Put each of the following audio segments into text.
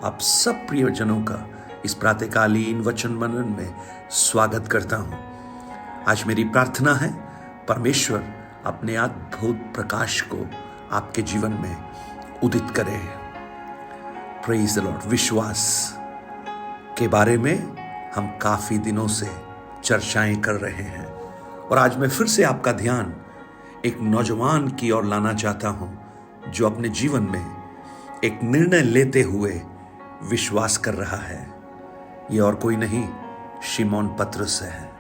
आप सब प्रियजनों का इस प्रातःकालीन वचन मनन में स्वागत करता हूं। आज मेरी प्रार्थना है परमेश्वर अपने अद्भुत प्रकाश को आपके जीवन में उदित करे। Praise the Lord. विश्वास के बारे में हम काफी दिनों से चर्चाएं कर रहे हैं और आज मैं फिर से आपका ध्यान एक नौजवान की ओर लाना चाहता हूं जो अपने जीवन में एक निर्णय लेते हुए विश्वास कर रहा है। ये और कोई नहीं, शिमोन पतरस है।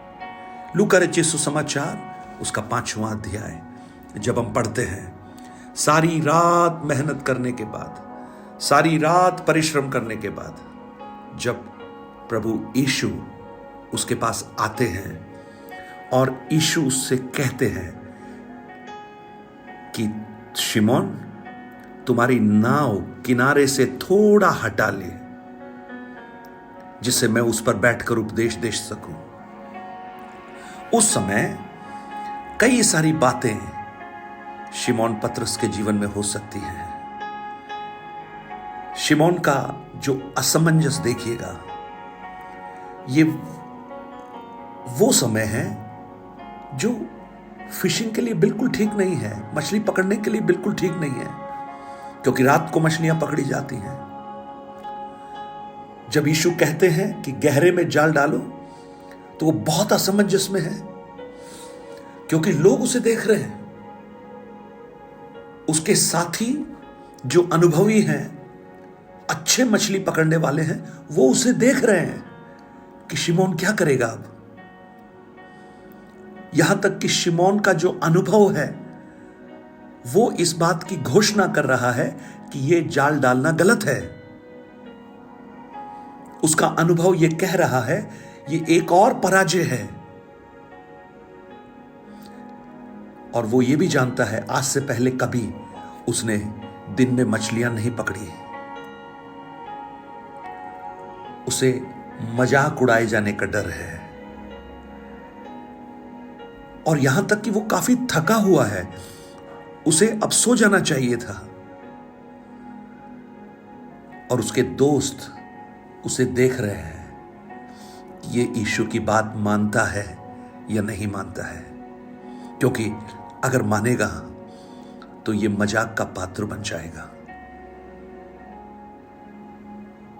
लूका रचित सुसमाचार उसका 5वां अध्याय जब हम पढ़ते हैं, सारी रात मेहनत करने के बाद, सारी रात परिश्रम करने के बाद जब प्रभु यीशु उसके पास आते हैं और यीशु उससे कहते हैं कि शिमोन, तुम्हारी नाव किनारे से थोड़ा हटा ले जिससे मैं उस पर बैठकर उपदेश दे सकूं। उस समय कई सारी बातें शिमोन पतरस के जीवन में हो सकती हैं। शिमोन का जो असमंजस देखिएगा, ये वो समय है जो फिशिंग के लिए बिल्कुल ठीक नहीं है, मछली पकड़ने के लिए बिल्कुल ठीक नहीं है, क्योंकि रात को मछलियां पकड़ी जाती हैं। जब यीशु कहते हैं कि गहरे में जाल डालो, तो वो बहुत असमंजस में है, क्योंकि लोग उसे देख रहे हैं। उसके साथी जो अनुभवी हैं, अच्छे मछली पकड़ने वाले हैं, वो उसे देख रहे हैं कि शिमोन क्या करेगा अब। यहां तक कि शिमोन का जो अनुभव है वो इस बात की घोषणा कर रहा है कि यह जाल डालना गलत है। उसका अनुभव यह कह रहा है यह एक और पराजय है, और वो यह भी जानता है आज से पहले कभी उसने दिन में मछलियां नहीं पकड़ी। उसे मजाक उड़ाए जाने का डर है, और यहां तक कि वो काफी थका हुआ है, उसे अब सो जाना चाहिए था। और उसके दोस्त उसे देख रहे हैं कि ये यीशु की बात मानता है या नहीं मानता है, क्योंकि अगर मानेगा तो ये मजाक का पात्र बन जाएगा।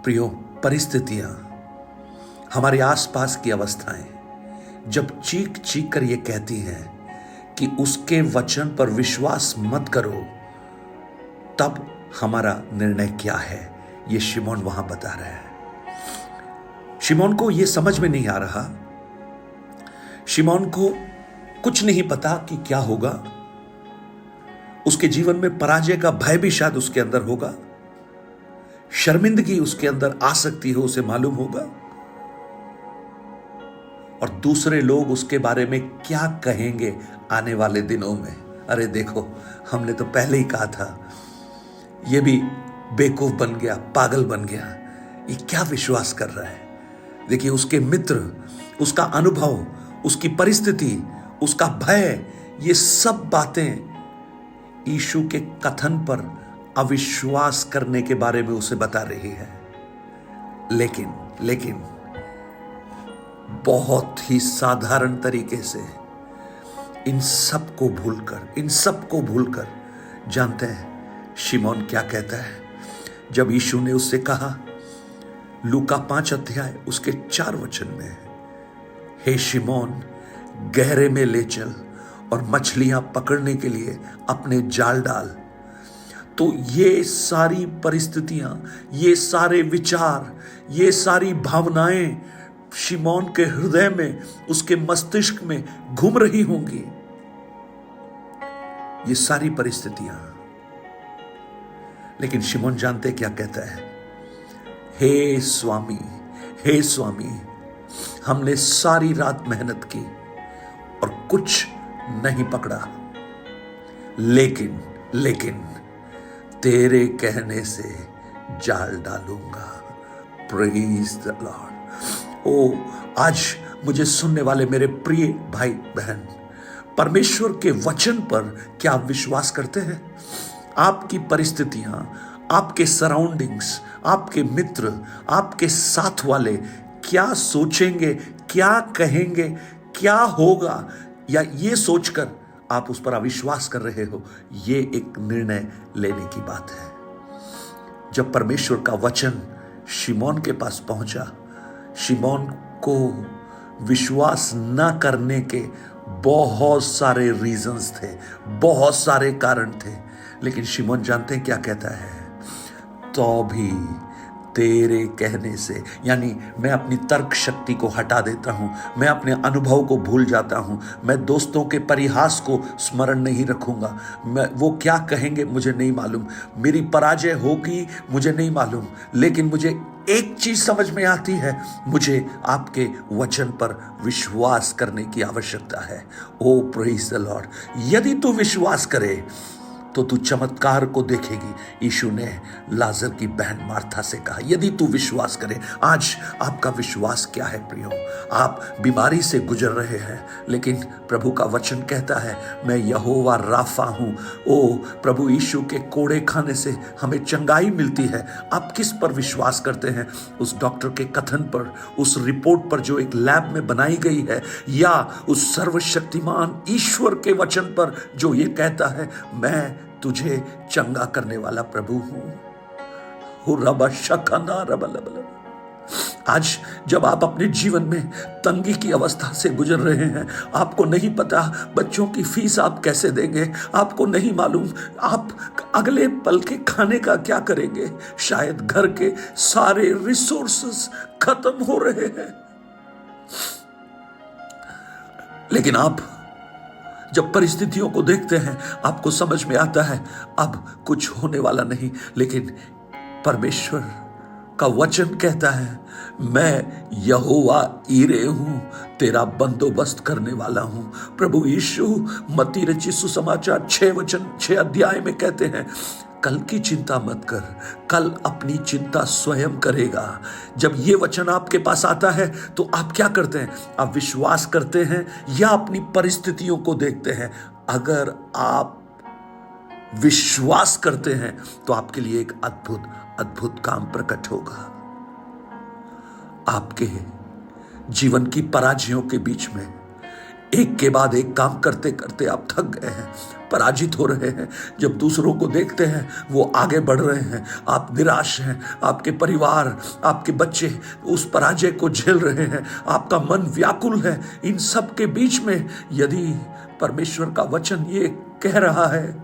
प्रियो, परिस्थितियां, हमारे आसपास की अवस्थाएं जब चीख चीख कर ये कहती हैं कि उसके वचन पर विश्वास मत करो, तब हमारा निर्णय क्या है, यह शिमोन वहां बता रहा है। शिमोन को यह समझ में नहीं आ रहा, शिमोन को कुछ नहीं पता कि क्या होगा। उसके जीवन में पराजय का भय भी शायद उसके अंदर होगा, शर्मिंदगी उसके अंदर आ सकती है, उसे मालूम होगा, और दूसरे लोग उसके बारे में क्या कहेंगे आने वाले दिनों में। अरे देखो, हमने तो पहले ही कहा था ये भी बेवकूफ बन गया, पागल बन गया, ये क्या विश्वास कर रहा है। देखिए, उसके मित्र, उसका अनुभव, उसकी परिस्थिति, उसका भय, ये सब बातें यीशु के कथन पर अविश्वास करने के बारे में उसे बता रही है। लेकिन बहुत ही साधारण तरीके से इन सबको भूलकर जानते हैं शिमोन क्या कहता है। जब यीशु ने उससे कहा, लूका 5 अध्याय उसके 4 वचन में, हे शिमोन, गहरे में ले चल और मछलियां पकड़ने के लिए अपने जाल डाल, तो ये सारी परिस्थितियां, ये सारे विचार, ये सारी भावनाएं शिमोन के हृदय में, उसके मस्तिष्क में घूम रही होंगी। ये सारी परिस्थितियां, लेकिन शिमोन जानते क्या कहता है, हे स्वामी, हमने सारी रात मेहनत की और कुछ नहीं पकड़ा, लेकिन तेरे कहने से जाल डालूंगा। Praise the Lord. ओ, आज मुझे सुनने वाले मेरे प्रिय भाई बहन, परमेश्वर के वचन पर क्या आप विश्वास करते हैं? आपकी परिस्थितियां, आपके सराउंडिंग्स, आपके मित्र, आपके साथ वाले क्या सोचेंगे, क्या कहेंगे, क्या होगा, या ये सोचकर आप उस पर अविश्वास कर रहे हो, ये एक निर्णय लेने की बात है। जब परमेश्वर का वचन शिमोन के पास पहुंचा, शिमोन को विश्वास न करने के बहुत सारे रीजंस थे, बहुत सारे कारण थे, लेकिन शिमोन जानते हैं क्या कहता है? तो भी तेरे कहने से, यानी मैं अपनी तर्क शक्ति को हटा देता हूं, मैं अपने अनुभव को भूल जाता हूं, मैं दोस्तों के परिहास को स्मरण नहीं रखूंगा, मैं वो क्या कहेंगे मुझे नहीं मालूम, मेरी पराजय होगी मुझे नहीं मालूम, लेकिन मुझे एक चीज समझ में आती है, मुझे आपके वचन पर विश्वास करने की आवश्यकता है। ओ प्रेज द लॉर्ड। यदि तू विश्वास करे तो तू चमत्कार को देखेगी। यीशु ने लाजर की बहन मार्था से कहा, यदि तू विश्वास करे। आज आपका विश्वास क्या है प्रियो? आप बीमारी से गुजर रहे हैं, लेकिन प्रभु का वचन कहता है, मैं यहोवा राफा हूं। ओ प्रभु यीशु के कोड़े खाने से हमें चंगाई मिलती है। आप किस पर विश्वास करते हैं? उस डॉक्टर के कथन पर, उस रिपोर्ट पर जो एक लैब में बनाई गई है, या उस सर्वशक्तिमान ईश्वर के वचन पर जो ये कहता है, मैं तुझे चंगा करने वाला प्रभु हूं। आज जब आप अपने जीवन में तंगी की अवस्था से गुजर रहे हैं, आपको नहीं पता बच्चों की फीस आप कैसे देंगे, आपको नहीं मालूम आप अगले पल के खाने का क्या करेंगे, शायद घर के सारे रिसोर्सेस खत्म हो रहे हैं, लेकिन आप जब परिस्थितियों को देखते हैं आपको समझ में आता है अब कुछ होने वाला नहीं, लेकिन परमेश्वर का वचन कहता है, मैं यहोवा ईरे हूं, तेरा बंदोबस्त करने वाला हूं। प्रभु यीशु मत्ती रचित सुसमाचार 6 अध्याय में कहते हैं, कल की चिंता मत कर, कल अपनी चिंता स्वयं करेगा। जब ये वचन आपके पास आता है तो आप क्या करते हैं? आप विश्वास करते हैं या अपनी परिस्थितियों को देखते हैं? अगर आप विश्वास करते हैं तो आपके लिए एक अद्भुत अद्भुत काम प्रकट होगा। आपके जीवन की पराजयों के बीच में एक के बाद एक काम करते करते आप थक गए हैं, पराजित हो रहे हैं। जब दूसरों को देखते हैं वो आगे बढ़ रहे हैं, आप निराश हैं, आपके परिवार, आपके बच्चे उस पराजय को झेल रहे हैं, आपका मन व्याकुल है। इन सब के बीच में यदि परमेश्वर का वचन ये कह रहा है,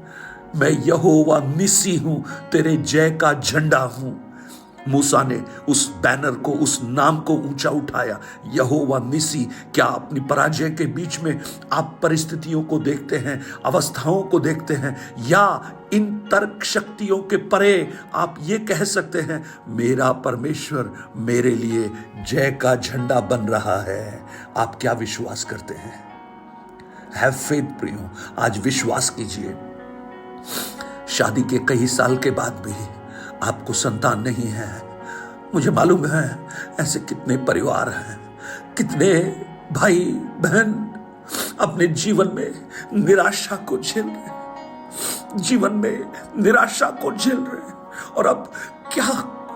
मैं यहोवा निसी हूं, तेरे जय का झंडा हूं। मूसा ने उस बैनर को, उस नाम को ऊंचा उठाया, यहोवा निसी। क्या अपनी पराजय के बीच में आप परिस्थितियों को देखते हैं, अवस्थाओं को देखते हैं, या इन तर्क शक्तियों के परे आप ये कह सकते हैं, मेरा परमेश्वर मेरे लिए जय का झंडा बन रहा है? आप क्या विश्वास करते हैं? हैव फेथ प्रियो, आज विश्वास कीजिए। शादी के कई साल के बाद भी आपको संतान नहीं है। मुझे मालूम है ऐसे कितने परिवार हैं, कितने भाई बहन अपने जीवन में निराशा को झेल रहे, जीवन में निराशा को झेल रहे, और अब क्या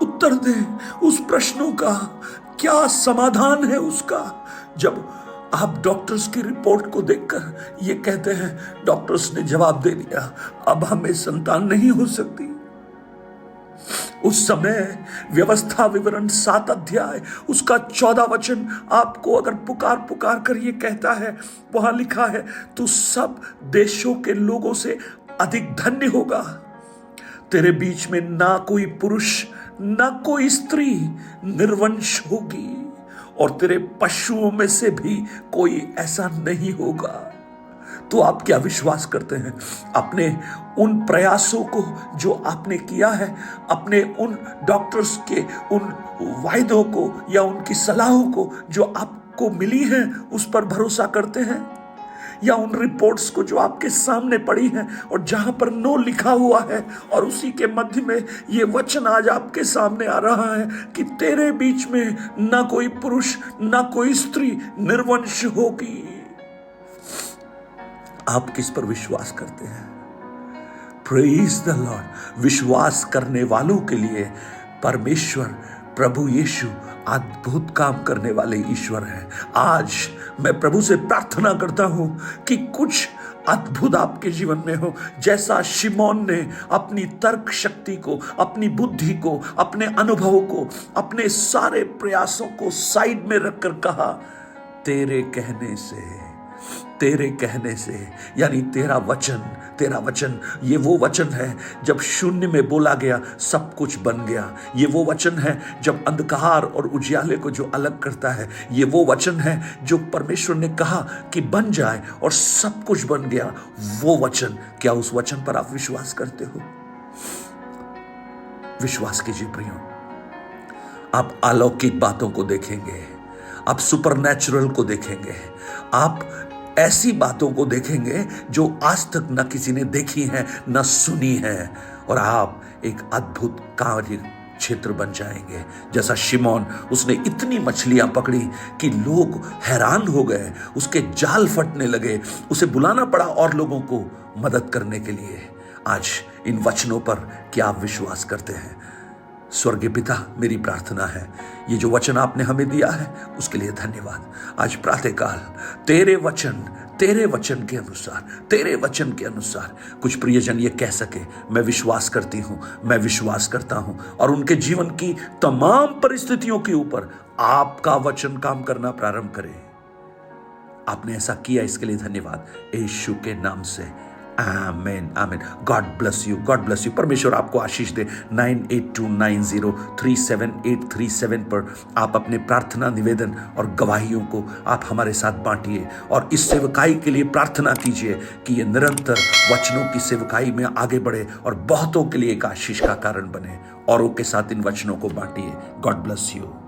उत्तर दें उस प्रश्नों का, क्या समाधान है उसका? जब आप डॉक्टर्स की रिपोर्ट को देखकर ये कहते हैं, डॉक्टर्स ने जवाब दे दिया अब हमें संतान नहीं हो सकती। उस समय व्यवस्था विवरण 7 अध्याय उसका 14 वचन आपको अगर पुकार पुकार कर ये कहता है, वहां लिखा है, तू सब देशों के लोगों से अधिक धन्य होगा, तेरे बीच में ना कोई पुरुष ना कोई स्त्री निर्वंश होगी, और तेरे पशुओं में से भी कोई ऐसा नहीं होगा। तो आप क्या विश्वास करते हैं? अपने उन प्रयासों को जो आपने किया है, अपने उन डॉक्टर्स के उन वायदों को या उनकी सलाहों को जो आपको मिली हैं, उस पर भरोसा करते हैं, या उन रिपोर्ट्स को जो आपके सामने पड़ी हैं और जहां पर नो लिखा हुआ है, और उसी के मध्य में ये वचन आज आपके सामने आ रहा है कि तेरे बीच में ना कोई पुरुष ना कोई स्त्री निर्वंश होगी। आप किस पर विश्वास करते हैं? Praise the Lord. विश्वास करने वालों के लिए परमेश्वर प्रभु यीशु अद्भुत काम करने वाले ईश्वर हैं। आज मैं प्रभु से प्रार्थना करता हूं कि कुछ अद्भुत आपके जीवन में हो, जैसा शिमोन ने अपनी तर्क शक्ति को, अपनी बुद्धि को, अपने अनुभवों को, अपने सारे प्रयासों को साइड में रखकर कहा, तेरे कहने से, यानी तेरा वचन, ये वो वचन है जब शून्य में बोला गया सब कुछ बन गया। ये वो वचन है जब अंधकार और उजियाले को जो अलग करता है। ये वो वचन है जो परमेश्वर ने कहा कि बन जाए और सब कुछ बन गया। वो वचन, क्या उस वचन पर आप विश्वास करते हो? विश्वास कीजिए प्रियो, आप अलौकिक बातों को देखेंगे, आप सुपरनैचुरल को देखेंगे, आप ऐसी बातों को देखेंगे जो आज तक न किसी ने देखी है न सुनी है, और आप एक अद्भुत कार्य क्षेत्र बन जाएंगे। जैसा शिमोन, उसने इतनी मछलियां पकड़ी कि लोग हैरान हो गए, उसके जाल फटने लगे, उसे बुलाना पड़ा और लोगों को मदद करने के लिए। आज इन वचनों पर क्या आप विश्वास करते हैं? स्वर्गीय पिता, मेरी प्रार्थना है, ये जो वचन आपने हमें दिया है उसके लिए धन्यवाद। आज प्रातःकाल तेरे वचन के अनुसार कुछ प्रियजन ये कह सके, मैं विश्वास करता हूं, और उनके जीवन की तमाम परिस्थितियों के ऊपर आपका वचन काम करना प्रारंभ करे। आपने ऐसा किया, इसके लिए धन्यवाद, यीशु के नाम से, amen amen. God bless you. परमेश्वर आपको आशीष दे। 9829037837 पर आप अपने प्रार्थना निवेदन और गवाहियों को आप हमारे साथ बांटिए, और इस सेवकाई के लिए प्रार्थना कीजिए कि ये निरंतर वचनों की सेवकाई में आगे बढ़े और बहुतों के लिए एक आशीष का कारण बने। औरों के साथ इन वचनों को बांटिए। God bless you.